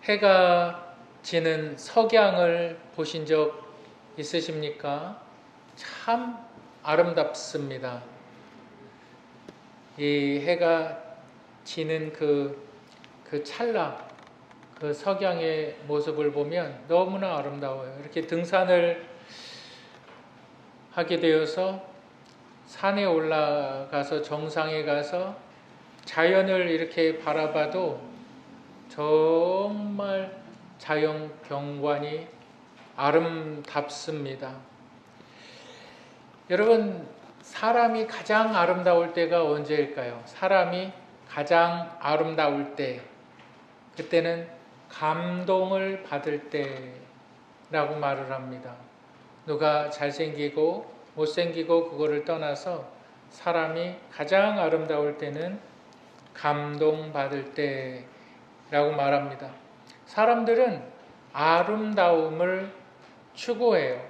해가 지는 석양을 보신 적 있으십니까? 참 아름답습니다. 이 해가 지는 그 찰나, 그 석양의 모습을 보면 너무나 아름다워요. 이렇게 등산을 하게 되어서 산에 올라가서 정상에 가서 자연을 이렇게 바라봐도 정말 자연 경관이 아름답습니다. 여러분, 사람이 가장 아름다울 때가 언제일까요? 사람이 가장 아름다울 때, 그때는 감동을 받을 때라고 말을 합니다. 누가 잘생기고 못생기고 그거를 떠나서 사람이 가장 아름다울 때는 감동받을 때라고 말합니다. 사람들은 아름다움을 추구해요.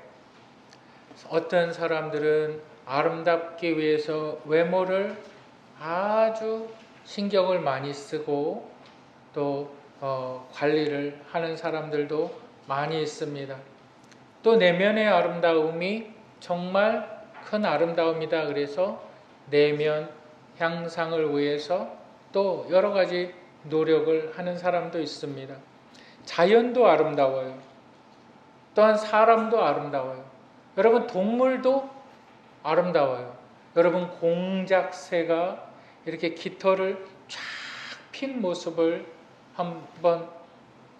어떤 사람들은 아름답기 위해서 외모를 아주 신경을 많이 쓰고 또 관리를 하는 사람들도 많이 있습니다. 또 내면의 아름다움이 정말 큰 아름다움이다. 그래서 내면 향상을 위해서 또 여러 가지 노력을 하는 사람도 있습니다. 자연도 아름다워요. 또한 사람도 아름다워요. 여러분, 동물도 아름다워요. 여러분, 공작새가 이렇게 깃털을 쫙 핀 모습을 한번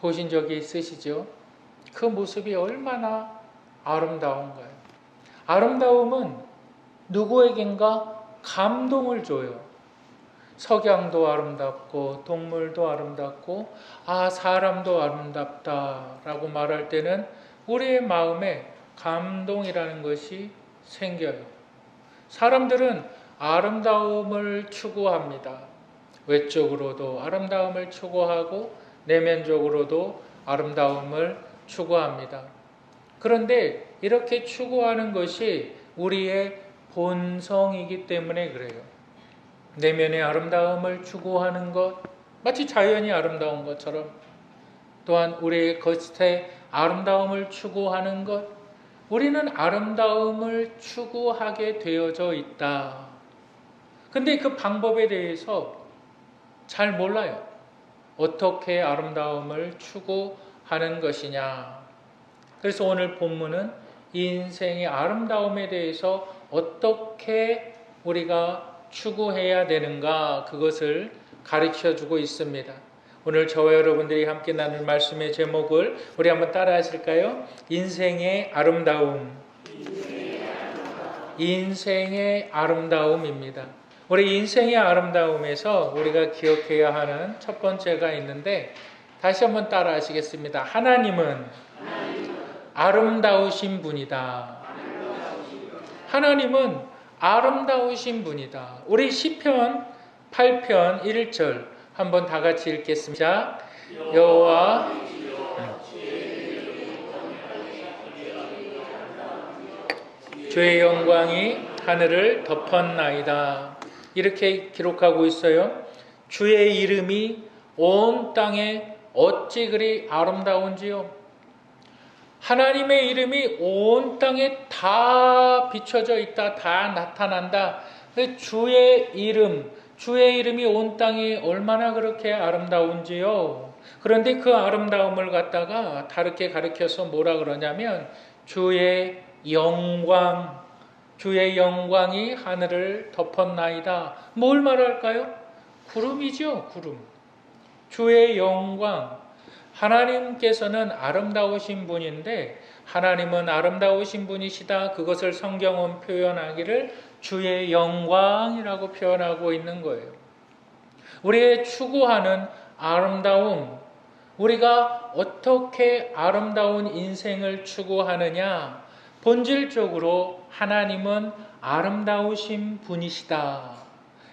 보신 적이 있으시죠? 그 모습이 얼마나 아름다운가요? 아름다움은 누구에겐가 감동을 줘요. 석양도 아름답고 동물도 아름답고 사람도 아름답다라고 말할 때는 우리의 마음에 감동이라는 것이 생겨요. 사람들은 아름다움을 추구합니다. 외적으로도 아름다움을 추구하고 내면적으로도 아름다움을 추구합니다. 그런데 이렇게 추구하는 것이 우리의 본성이기 때문에 그래요. 내면의 아름다움을 추구하는 것, 마치 자연이 아름다운 것처럼, 또한 우리의 겉의 아름다움을 추구하는 것, 우리는 아름다움을 추구하게 되어져 있다. 근데 그 방법에 대해서 잘 몰라요. 어떻게 아름다움을 추구하는 것이냐. 그래서 오늘 본문은 인생의 아름다움에 대해서 어떻게 우리가 추구해야 되는가, 그것을 가르쳐주고 있습니다. 오늘 저와 여러분들이 함께 나눌 말씀의 제목을 우리 한번 따라 하실까요? 인생의 아름다움. 인생의 아름다움입니다. 우리 인생의 아름다움에서 우리가 기억해야 하는 첫 번째가 있는데, 다시 한번 따라 하시겠습니다. 하나님은 아름다우신 분이다. 하나님은 아름다우신 분이다. 우리 시편 8편 1절 한번 다 같이 읽겠습니다. 여호와 주의 영광이 하늘을 덮었나이다. 이렇게 기록하고 있어요. 주의 이름이 온 땅에 어찌 그리 아름다운지요. 하나님의 이름이 온 땅에 다 비춰져 있다. 다 나타난다. 주의 이름이 온 땅에 얼마나 그렇게 아름다운지요. 그런데 그 아름다움을 갖다가 다르게 가르쳐서 뭐라 그러냐면 주의 영광이 하늘을 덮었나이다. 뭘 말할까요? 구름이죠, 구름. 주의 영광. 하나님께서는 아름다우신 분인데, 하나님은 아름다우신 분이시다. 그것을 성경은 표현하기를 주의 영광이라고 표현하고 있는 거예요. 우리의 추구하는 아름다움, 우리가 어떻게 아름다운 인생을 추구하느냐? 본질적으로 하나님은 아름다우신 분이시다.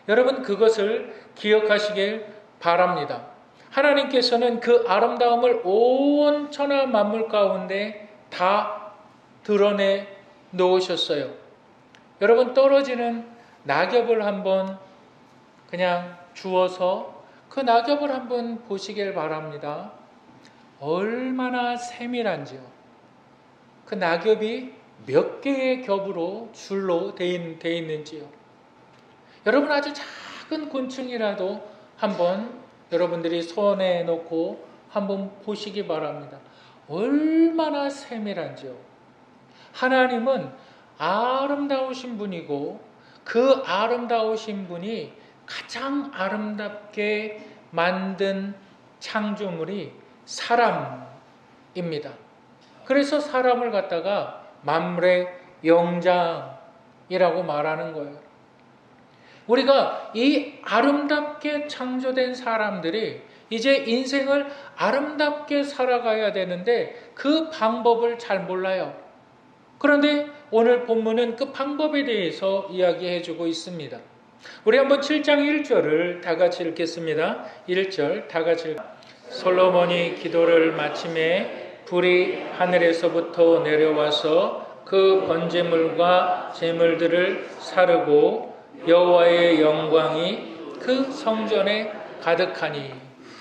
여러분, 그것을 기억하시길 바랍니다. 하나님께서는 그 아름다움을 온 천하 만물 가운데 다 드러내 놓으셨어요. 여러분, 떨어지는 낙엽을 한번 그냥 주워서 그 낙엽을 한번 보시길 바랍니다. 얼마나 세밀한지요. 그 낙엽이 몇 개의 겹으로 줄로 돼 있는지요. 여러분 아주 작은 곤충이라도 한번 여러분들이 손에 놓고 한번 보시기 바랍니다. 얼마나 세밀한지요. 하나님은 아름다우신 분이고 그 아름다우신 분이 가장 아름답게 만든 창조물이 사람입니다. 그래서 사람을 갖다가 만물의 영장이라고 말하는 거예요. 우리가 이 아름답게 창조된 사람들이 이제 인생을 아름답게 살아가야 되는데 그 방법을 잘 몰라요. 그런데 오늘 본문은 그 방법에 대해서 이야기해 주고 있습니다. 우리 한번 7장 1절을 다 같이 읽겠습니다. 1절 다 같이 솔로몬이 기도를 마침에 불이 하늘에서부터 내려와서 그 번제물과 제물들을 사르고 여호와의 영광이 그 성전에 가득하니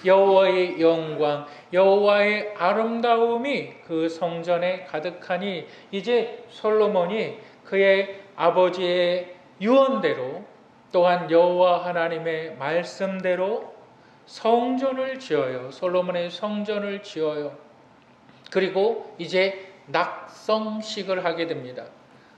여호와의 영광, 여호와의 아름다움이 그 성전에 가득하니 이제 솔로몬이 그의 아버지의 유언대로 또한 여호와 하나님의 말씀대로 성전을 지어요. 솔로몬의 성전을 지어요. 그리고 이제 낙성식을 하게 됩니다.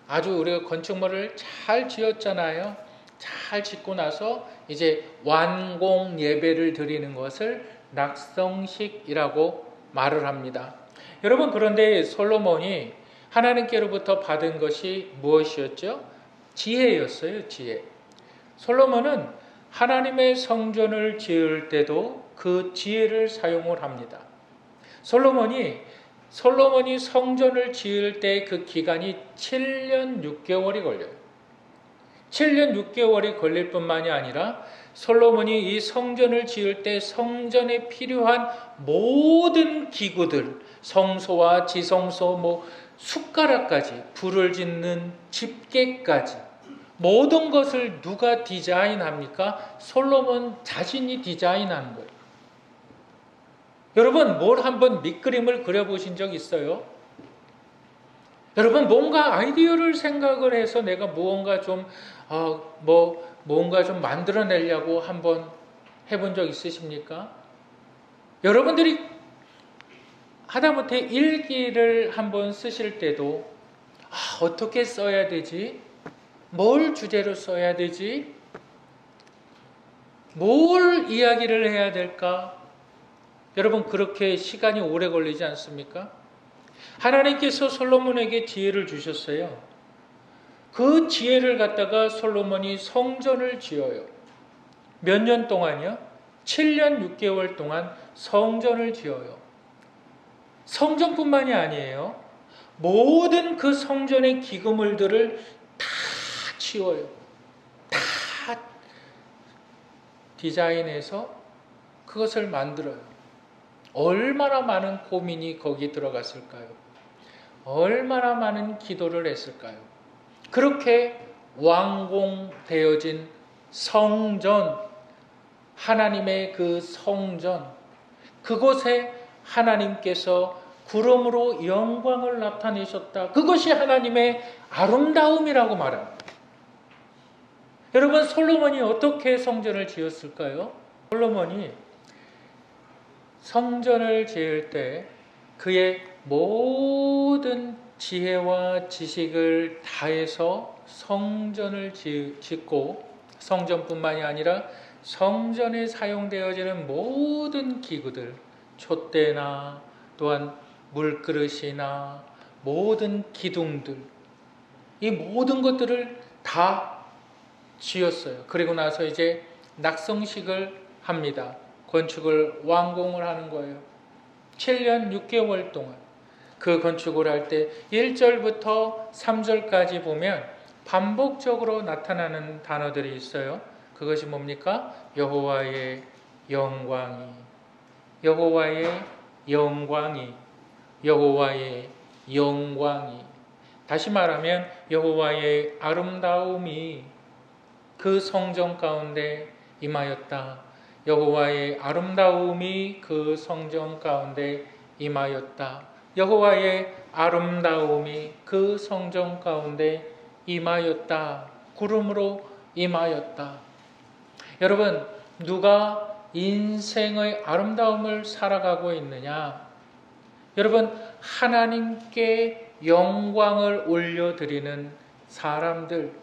아주 우리가 건축물을 잘 지었잖아요. 잘 짓고 나서 이제 완공 예배를 드리는 것을 낙성식이라고 말을 합니다. 여러분 그런데 솔로몬이 하나님께로부터 받은 것이 무엇이었죠? 지혜였어요. 지혜. 솔로몬은 하나님의 성전을 지을 때도 그 지혜를 사용을 합니다. 솔로몬이 성전을 지을 때 그 기간이 7년 6개월이 걸려요. 7년 6개월이 걸릴 뿐만이 아니라 솔로몬이 이 성전을 지을 때 성전에 필요한 모든 기구들, 성소와 지성소, 숟가락까지, 불을 짓는 집게까지 모든 것을 누가 디자인합니까? 솔로몬 자신이 디자인한 거예요. 여러분 뭘 한번 밑그림을 그려보신 적 있어요? 여러분 뭔가 아이디어를 생각을 해서 내가 뭔가 좀 만들어내려고 한번 해본 적 있으십니까? 여러분들이 하다못해 일기를 한번 쓰실 때도 어떻게 써야 되지? 뭘 주제로 써야 되지? 뭘 이야기를 해야 될까? 여러분 그렇게 시간이 오래 걸리지 않습니까? 하나님께서 솔로몬에게 지혜를 주셨어요. 그 지혜를 갖다가 솔로몬이 성전을 지어요. 몇 년 동안이요? 7년 6개월 동안 성전을 지어요. 성전뿐만이 아니에요. 모든 그 성전의 기구물들을 다 치워요. 다 디자인해서 그것을 만들어요. 얼마나 많은 고민이 거기 들어갔을까요? 얼마나 많은 기도를 했을까요? 그렇게 완공되어진 성전, 하나님의 그 성전, 그곳에 하나님께서 구름으로 영광을 나타내셨다. 그것이 하나님의 아름다움이라고 말합니다. 여러분 솔로몬이 어떻게 성전을 지었을까요? 솔로몬이 성전을 지을 때 그의 모든 지혜와 지식을 다해서 성전을 짓고 성전뿐만이 아니라 성전에 사용되어지는 모든 기구들, 촛대나 또한 물그릇이나 모든 기둥들, 이 모든 것들을 다 지었어요. 그리고 나서 이제 낙성식을 합니다. 건축을 완공을 하는 거예요. 7년 6개월 동안 그 건축을 할 때 1절부터 3절까지 보면 반복적으로 나타나는 단어들이 있어요. 그것이 뭡니까? 여호와의 영광이, 여호와의 영광이, 여호와의 영광이. 다시 말하면 여호와의 아름다움이 그 성전 가운데 임하였다. 여호와의 아름다움이 그 성전 가운데 임하였다. 여호와의 아름다움이 그 성전 가운데 임하였다. 구름으로 임하였다. 여러분, 누가 인생의 아름다움을 살아가고 있느냐? 여러분, 하나님께 영광을 올려드리는 사람들,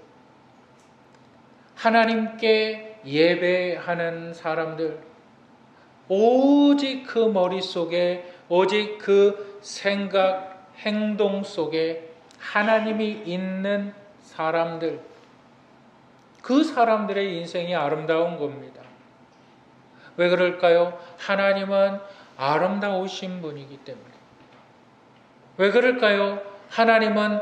하나님께 예배하는 사람들, 오직 그 머릿속에, 오직 그 생각, 행동 속에 하나님이 있는 사람들, 그 사람들의 인생이 아름다운 겁니다. 왜 그럴까요? 하나님은 아름다우신 분이기 때문에. 왜 그럴까요? 하나님은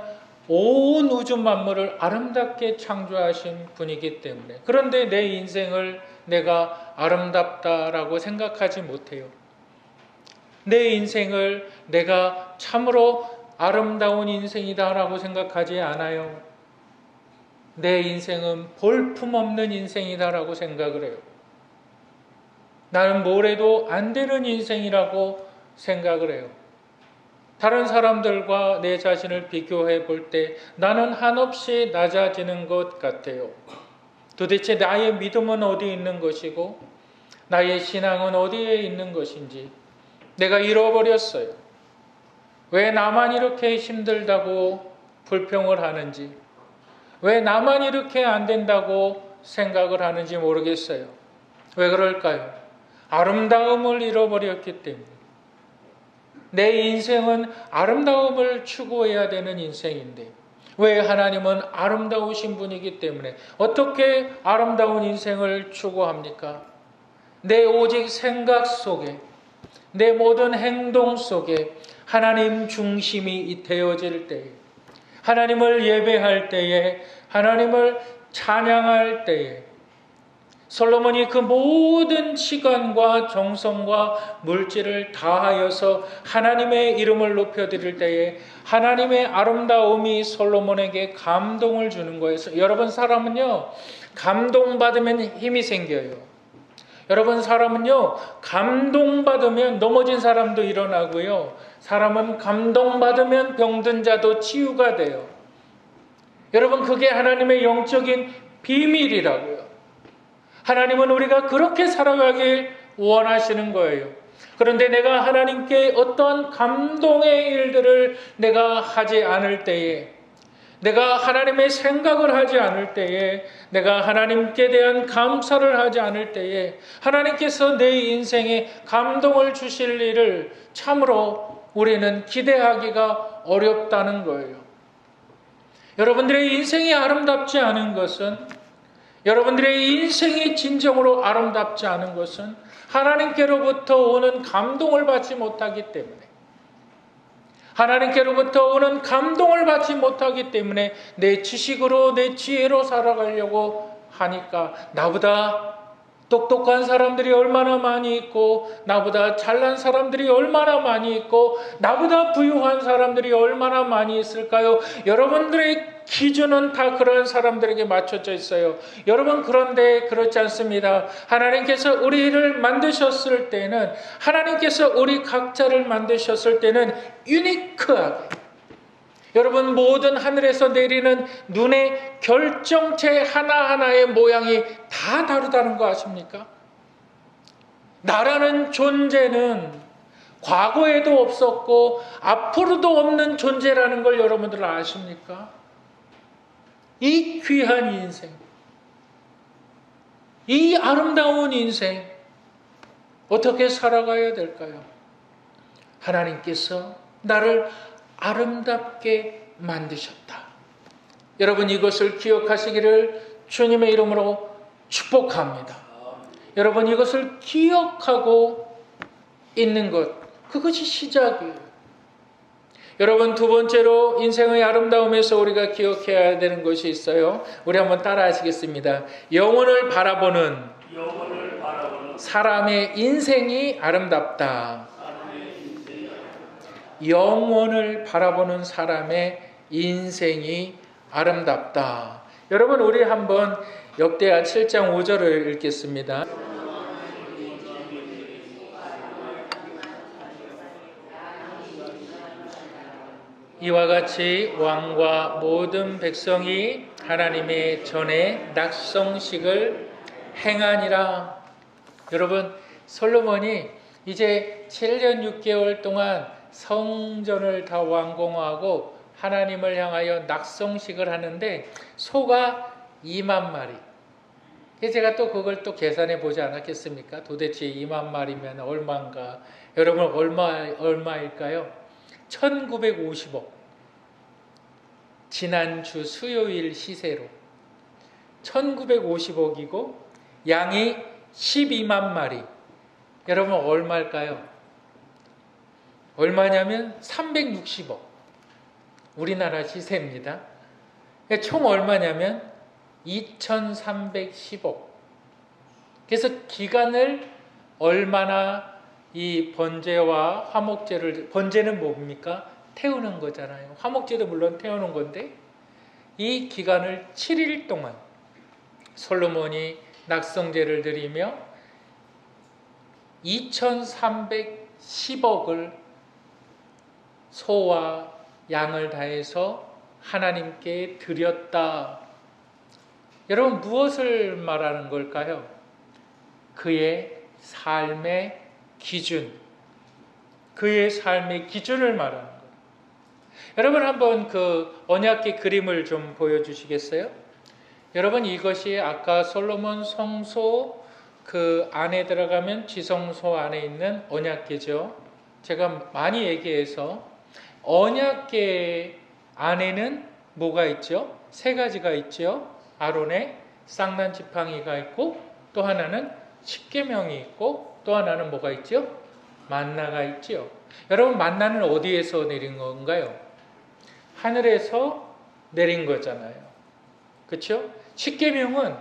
온 우주 만물을 아름답게 창조하신 분이기 때문에. 그런데 내 인생을 내가 아름답다라고 생각하지 못해요. 내 인생을 내가 참으로 아름다운 인생이다라고 생각하지 않아요. 내 인생은 볼품없는 인생이다라고 생각을 해요. 나는 뭘 해도 안 되는 인생이라고 생각을 해요. 다른 사람들과 내 자신을 비교해 볼 때 나는 한없이 낮아지는 것 같아요. 도대체 나의 믿음은 어디 있는 것이고 나의 신앙은 어디에 있는 것인지 내가 잃어버렸어요. 왜 나만 이렇게 힘들다고 불평을 하는지, 왜 나만 이렇게 안 된다고 생각을 하는지 모르겠어요. 왜 그럴까요? 아름다움을 잃어버렸기 때문에. 내 인생은 아름다움을 추구해야 되는 인생인데 왜 하나님은 아름다우신 분이기 때문에 어떻게 아름다운 인생을 추구합니까? 내 오직 생각 속에, 내 모든 행동 속에 하나님 중심이 되어질 때에, 하나님을 예배할 때에, 하나님을 찬양할 때에, 솔로몬이 그 모든 시간과 정성과 물질을 다하여서 하나님의 이름을 높여드릴 때에 하나님의 아름다움이 솔로몬에게 감동을 주는 거예요. 여러분, 사람은요, 감동받으면 힘이 생겨요. 여러분, 사람은요, 감동받으면 넘어진 사람도 일어나고요. 사람은 감동받으면 병든 자도 치유가 돼요. 여러분, 그게 하나님의 영적인 비밀이라고요. 하나님은 우리가 그렇게 살아가길 원하시는 거예요. 그런데 내가 하나님께 어떠한 감동의 일들을 내가 하지 않을 때에, 내가 하나님의 생각을 하지 않을 때에, 내가 하나님께 대한 감사를 하지 않을 때에 하나님께서 내 인생에 감동을 주실 일을 참으로 우리는 기대하기가 어렵다는 거예요. 여러분들의 인생이 아름답지 않은 것은, 여러분들의 인생이 진정으로 아름답지 않은 것은 하나님께로부터 오는 감동을 받지 못하기 때문에, 하나님께로부터 오는 감동을 받지 못하기 때문에 내 지식으로, 내 지혜로 살아가려고 하니까 나보다 똑똑한 사람들이 얼마나 많이 있고, 나보다 잘난 사람들이 얼마나 많이 있고, 나보다 부유한 사람들이 얼마나 많이 있을까요? 여러분들의 기준은 다 그런 사람들에게 맞춰져 있어요. 여러분, 그런데 그렇지 않습니다. 하나님께서 우리를 만드셨을 때는, 하나님께서 우리 각자를 만드셨을 때는 유니크하게, 여러분, 모든 하늘에서 내리는 눈의 결정체 하나하나의 모양이 다 다르다는 거 아십니까? 나라는 존재는 과거에도 없었고 앞으로도 없는 존재라는 걸 여러분들 아십니까? 이 귀한 인생, 이 아름다운 인생 어떻게 살아가야 될까요? 하나님께서 나를 아름답게 만드셨다. 여러분, 이것을 기억하시기를 주님의 이름으로 축복합니다. 여러분, 이것을 기억하고 있는 것, 그것이 시작이에요. 여러분, 두 번째로 인생의 아름다움에서 우리가 기억해야 되는 것이 있어요. 우리 한번 따라 하시겠습니다. 영혼을 바라보는 사람의 인생이 아름답다. 영혼을 바라보는 사람의 인생이 아름답다. 여러분, 우리 한번 역대하 7장 5절을 읽겠습니다. 이와 같이 왕과 모든 백성이 하나님의 전에 낙성식을 행하니라. 여러분, 솔로몬이 이제 7년 6개월 동안 성전을 다 완공하고 하나님을 향하여 낙성식을 하는데 소가 2만 마리. 제가 또 그걸 또 계산해 보지 않았겠습니까? 도대체 2만 마리면 얼마인가? 여러분, 얼마일까요? 1950억. 지난주 수요일 시세로 1950억이고 양이 12만 마리. 여러분, 얼마일까요? 얼마냐면 360억. 우리나라 시세입니다. 총 얼마냐면 2310억. 그래서 기간을 얼마나 이 번제와 화목제를, 번제는 뭡니까? 태우는 거잖아요. 화목제도 물론 태우는 건데 이 기간을 7일 동안 솔로몬이 낙성제를 드리며 2310억을 소와 양을 다해서 하나님께 드렸다. 여러분, 무엇을 말하는 걸까요? 그의 삶의 기준, 그의 삶의 기준을 말하는 거예요. 여러분, 한번 그 언약궤 그림을 좀 보여주시겠어요? 여러분, 이것이 아까 솔로몬 성소 그 안에 들어가면 지성소 안에 있는 언약궤죠. 제가 많이 얘기해서 언약궤 안에는 뭐가 있죠? 세 가지가 있죠. 아론의 쌍난 지팡이가 있고, 또 하나는 십계명이 있고, 또 하나는 뭐가 있죠? 만나가 있죠. 여러분, 만나는 어디에서 내린 건가요? 하늘에서 내린 거잖아요. 그렇죠? 십계명은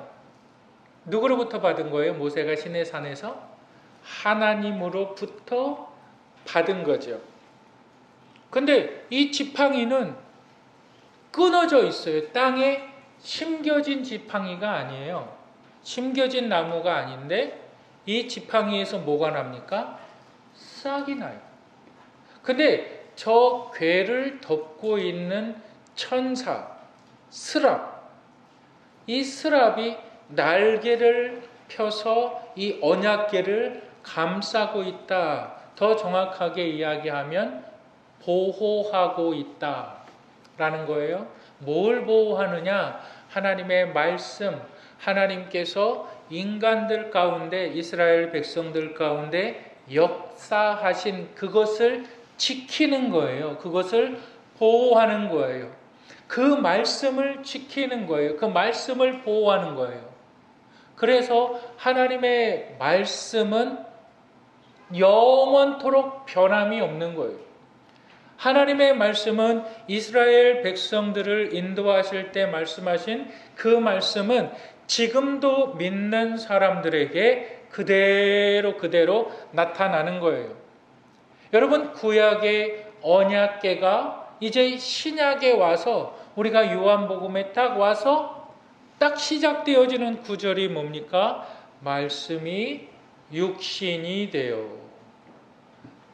누구로부터 받은 거예요? 모세가 시내산에서 하나님으로부터 받은 거죠. 근데 이 지팡이는 끊어져 있어요. 땅에 심겨진 지팡이가 아니에요. 심겨진 나무가 아닌데 이 지팡이에서 뭐가 납니까? 싹이 나요. 근데 저 궤를 덮고 있는 천사, 스랍, 이 스랍이 날개를 펴서 이 언약궤를 감싸고 있다. 더 정확하게 이야기하면 보호하고 있다라는 거예요. 뭘 보호하느냐? 하나님의 말씀, 하나님께서 인간들 가운데, 이스라엘 백성들 가운데 역사하신 그것을 지키는 거예요. 그것을 보호하는 거예요. 그 말씀을 지키는 거예요. 그 말씀을 보호하는 거예요. 그래서 하나님의 말씀은 영원토록 변함이 없는 거예요. 하나님의 말씀은 이스라엘 백성들을 인도하실 때 말씀하신 그 말씀은 지금도 믿는 사람들에게 그대로 나타나는 거예요. 여러분, 구약의 언약궤가 이제 신약에 와서 우리가 요한복음에 딱 와서 딱 시작되어지는 구절이 뭡니까? 말씀이 육신이 되어.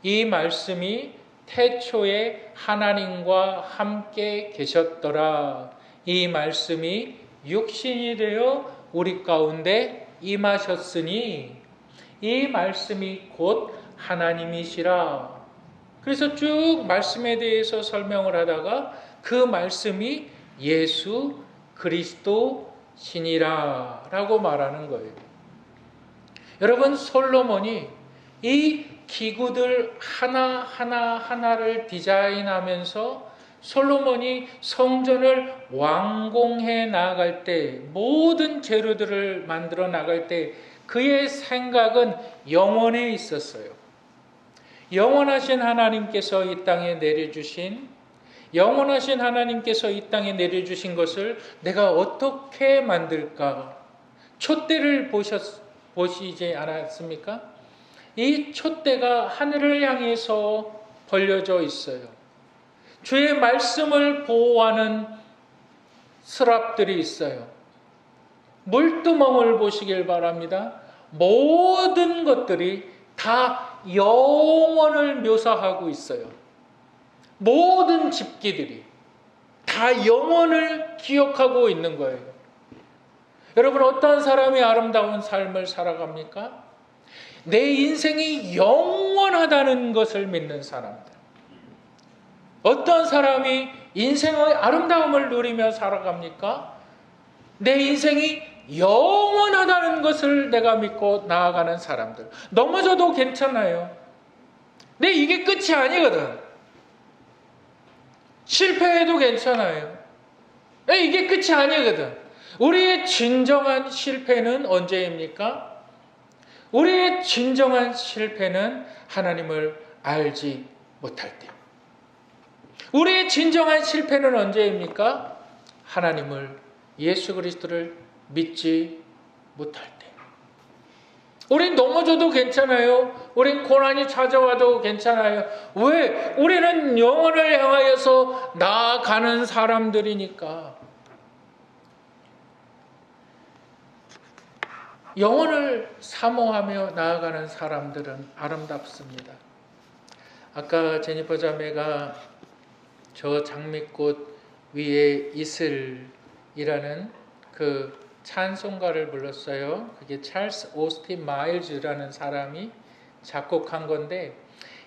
이 말씀이 태초에 하나님과 함께 계셨더라. 이 말씀이 육신이 되어 우리 가운데 임하셨으니 이 말씀이 곧 하나님이시라. 그래서 쭉 말씀에 대해서 설명을 하다가 그 말씀이 예수 그리스도 신이라 라고 말하는 거예요. 여러분, 솔로몬이 이 기구들 하나를 디자인하면서 솔로몬이 성전을 완공해 나갈 때, 모든 재료들을 만들어 나갈 때 그의 생각은 영원에 있었어요. 영원하신 하나님께서 이 땅에 내려주신, 영원하신 하나님께서 이 땅에 내려주신 것을 내가 어떻게 만들까? 촛대를 보시지 않았습니까? 이 촛대가 하늘을 향해서 벌려져 있어요. 주의 말씀을 보호하는 스랍들이 있어요. 물두멍을 보시길 바랍니다. 모든 것들이 다 영원을 묘사하고 있어요. 모든 집기들이 다 영원을 기억하고 있는 거예요. 여러분, 어떤 사람이 아름다운 삶을 살아갑니까? 내 인생이 영원하다는 것을 믿는 사람들. 어떤 사람이 인생의 아름다움을 누리며 살아갑니까? 내 인생이 영원하다는 것을 내가 믿고 나아가는 사람들. 넘어져도 괜찮아요. 근데 이게 끝이 아니거든. 실패해도 괜찮아요. 이게 끝이 아니거든. 우리의 진정한 실패는 언제입니까? 우리의 진정한 실패는 하나님을 알지 못할 때. 우리의 진정한 실패는 언제입니까? 하나님을, 예수 그리스도를 믿지 못할 때. 우린 넘어져도 괜찮아요. 우린 고난이 찾아와도 괜찮아요. 왜? 우리는 영혼을 향하여서 나아가는 사람들이니까. 영혼을 사모하며 나아가는 사람들은 아름답습니다. 아까 제니퍼 자매가 저 장미꽃 위에 이슬이라는 그 찬송가를 불렀어요. 그게 찰스 오스틴 마일즈라는 사람이 작곡한 건데,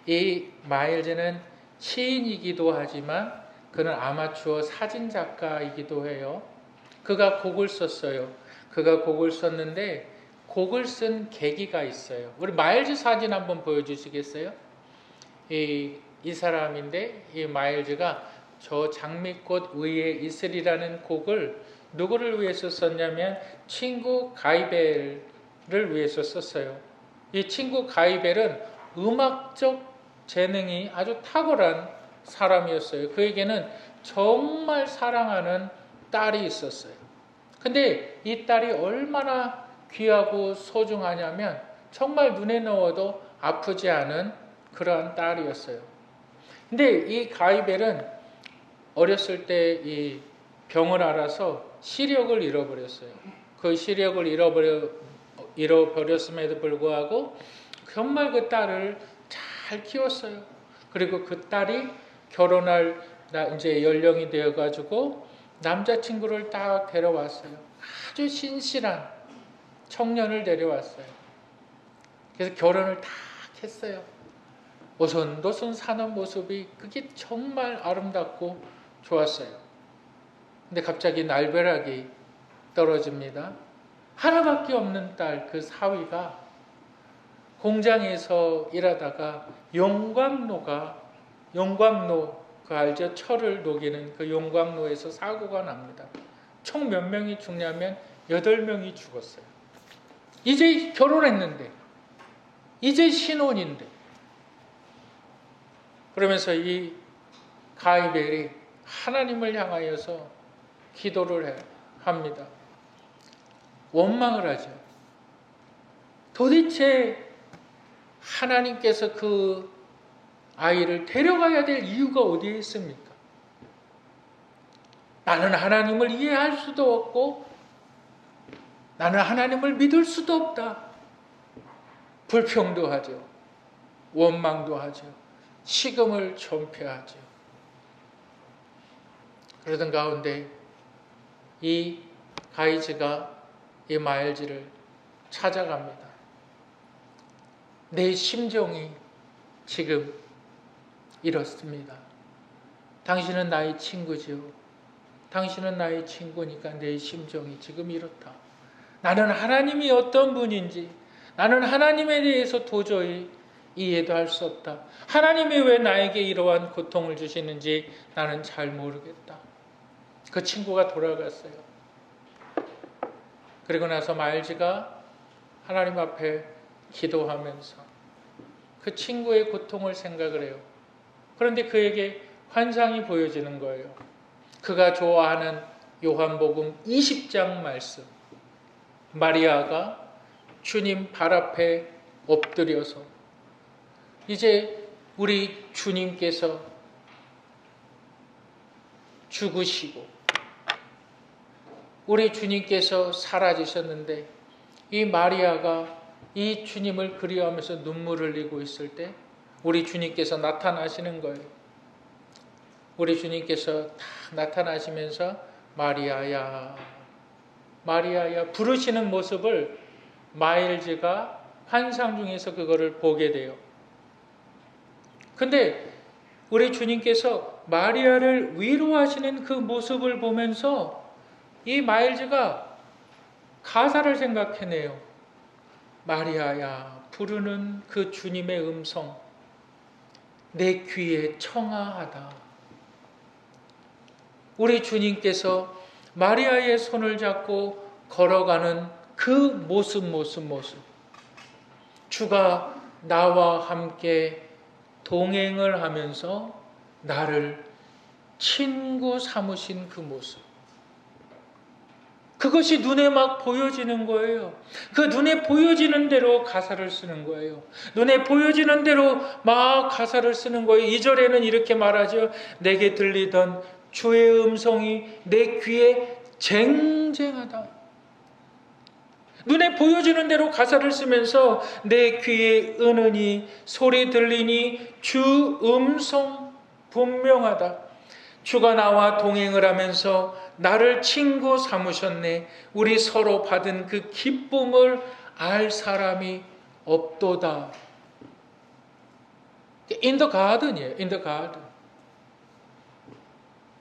이 마일즈는 시인이기도 하지만 그는 아마추어 사진 작가이기도 해요. 그가 곡을 썼어요. 그가 곡을 썼는데 곡을 쓴 계기가 있어요. 우리 마일즈 사진 한번 보여주시겠어요? 이 사람인데, 이 마일즈가 저 장미꽃 위에 이슬이라는 곡을 누구를 위해서 썼냐면 친구 가이벨을 위해서 썼어요. 이 친구 가이벨은 음악적 재능이 아주 탁월한 사람이었어요. 그에게는 정말 사랑하는 딸이 있었어요. 근데 이 딸이 얼마나 귀하고 소중하냐면 정말 눈에 넣어도 아프지 않은 그러한 딸이었어요. 근데 이 가이벨은 어렸을 때 이 병을 앓아서 시력을 잃어버렸어요. 그 시력을 잃어버렸음에도 불구하고 정말 그 딸을 잘 키웠어요. 그리고 그 딸이 결혼할 이제 연령이 되어가지고 남자친구를 딱 데려왔어요. 아주 신실한 청년을 데려왔어요. 그래서 결혼을 딱 했어요. 오손도손 사는 모습이 그게 정말 아름답고 좋았어요. 근데 갑자기 날벼락이 떨어집니다. 하나밖에 없는 딸, 그 사위가 공장에서 일하다가 용광로 그 알죠? 철을 녹이는 그 용광로에서 사고가 납니다. 총 몇 명이 죽냐면 8명이 죽었어요. 이제 결혼했는데, 이제 신혼인데. 그러면서 이 가이벨이 하나님을 향하여서 기도를 합니다. 원망을 하죠. 도대체 하나님께서 그 아이를 데려가야 될 이유가 어디에 있습니까? 나는 하나님을 이해할 수도 없고 나는 하나님을 믿을 수도 없다. 불평도 하죠. 원망도 하죠. 식음을 전폐하죠. 그러던 가운데 이 가이즈가 이 마일즈를 찾아갑니다. 내 심정이 지금 이렇습니다. 당신은 나의 친구지요. 당신은 나의 친구니까 내 심정이 지금 이렇다. 나는 하나님이 어떤 분인지, 나는 하나님에 대해서 도저히 이해도 할 수 없다. 하나님이 왜 나에게 이러한 고통을 주시는지 나는 잘 모르겠다. 그 친구가 돌아갔어요. 그리고 나서 마일즈가 하나님 앞에 기도하면서 그 친구의 고통을 생각을 해요. 그런데 그에게 환상이 보여지는 거예요. 그가 좋아하는 요한복음 20장 말씀. 마리아가 주님 발 앞에 엎드려서 이제 우리 주님께서 죽으시고 우리 주님께서 사라지셨는데 이 마리아가 이 주님을 그리워하면서 눈물을 흘리고 있을 때 우리 주님께서 나타나시는 거예요. 우리 주님께서 딱 나타나시면서 마리아야, 마리아야 부르시는 모습을 마일즈가 환상 중에서 그거를 보게 돼요. 근데 우리 주님께서 마리아를 위로하시는 그 모습을 보면서 이 마일즈가 가사를 생각해내요. 마리아야, 부르는 그 주님의 음성, 내 귀에 청아하다. 우리 주님께서 마리아의 손을 잡고 걸어가는 그 모습. 주가 나와 함께 동행을 하면서 나를 친구 삼으신 그 모습. 그것이 눈에 막 보여지는 거예요. 그 눈에 보여지는 대로 가사를 쓰는 거예요. 눈에 보여지는 대로 막 가사를 쓰는 거예요. 2절에는 이렇게 말하죠. 내게 들리던 주의 음성이 내 귀에 쟁쟁하다. 눈에 보여지는 대로 가사를 쓰면서 내 귀에 은은히 소리 들리니 주 음성 분명하다. 주가 나와 동행을 하면서 나를 친구 삼으셨네. 우리 서로 받은 그 기쁨을 알 사람이 없도다. In the garden이에요. In the garden.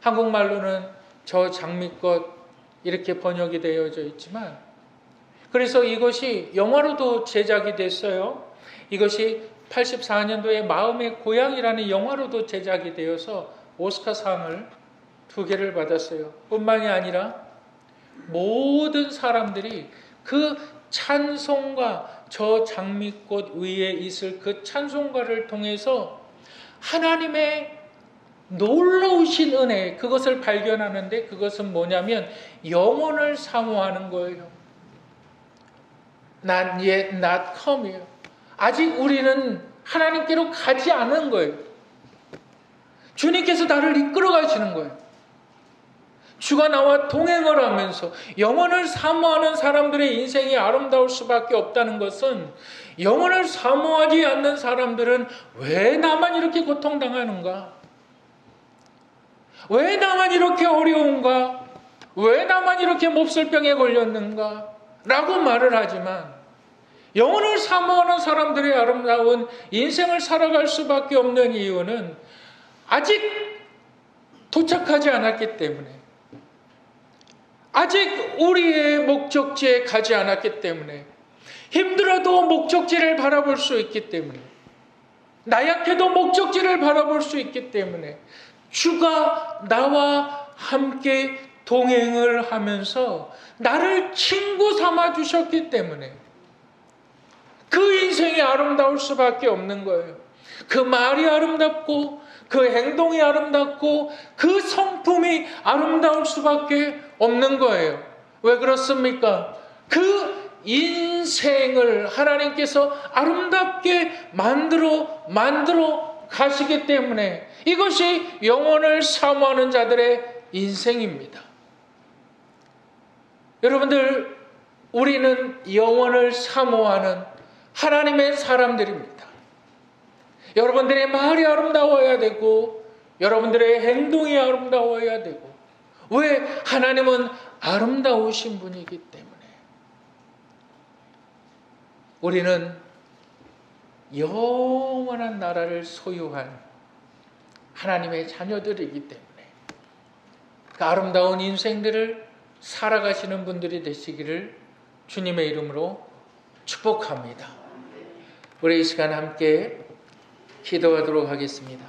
한국말로는 저 장미꽃 이렇게 번역이 되어져 있지만, 그래서 이것이 영화로도 제작이 됐어요. 이것이 84년도에 마음의 고향이라는 영화로도 제작이 되어서 오스카상을 2개를 받았어요. 뿐만이 아니라 모든 사람들이 그 찬송가, 저 장미꽃 위에 있을 그 찬송가를 통해서 하나님의 놀라우신 은혜, 그것을 발견하는데, 그것은 뭐냐면 영혼을 사모하는 거예요. Not yet, not come. 아직 우리는 하나님께로 가지 않은 거예요. 주님께서 나를 이끌어 가시는 거예요. 주가 나와 동행을 하면서 영혼을 사모하는 사람들의 인생이 아름다울 수밖에 없다는 것은, 영혼을 사모하지 않는 사람들은 왜 나만 이렇게 고통당하는가? 왜 나만 이렇게 어려운가? 왜 나만 이렇게 몹쓸병에 걸렸는가? 라고 말을 하지만, 영혼을 사모하는 사람들의 아름다운 인생을 살아갈 수밖에 없는 이유는 아직 도착하지 않았기 때문에, 아직 우리의 목적지에 가지 않았기 때문에, 힘들어도 목적지를 바라볼 수 있기 때문에, 나약해도 목적지를 바라볼 수 있기 때문에, 주가 나와 함께 동행을 하면서 나를 친구 삼아 주셨기 때문에 그 인생이 아름다울 수밖에 없는 거예요. 그 말이 아름답고, 그 행동이 아름답고, 그 성품이 아름다울 수밖에 없는 거예요. 왜 그렇습니까? 그 인생을 하나님께서 아름답게 만들어 가시기 때문에, 이것이 영혼을 사모하는 자들의 인생입니다. 여러분들, 우리는 영혼을 사모하는 하나님의 사람들입니다. 여러분들의 말이 아름다워야 되고, 여러분들의 행동이 아름다워야 되고. 왜? 하나님은 아름다우신 분이기 때문에. 우리는 영원한 나라를 소유한 하나님의 자녀들이기 때문에 그 아름다운 인생들을 살아가시는 분들이 되시기를 주님의 이름으로 축복합니다. 우리 이 시간 함께 기도하도록 하겠습니다.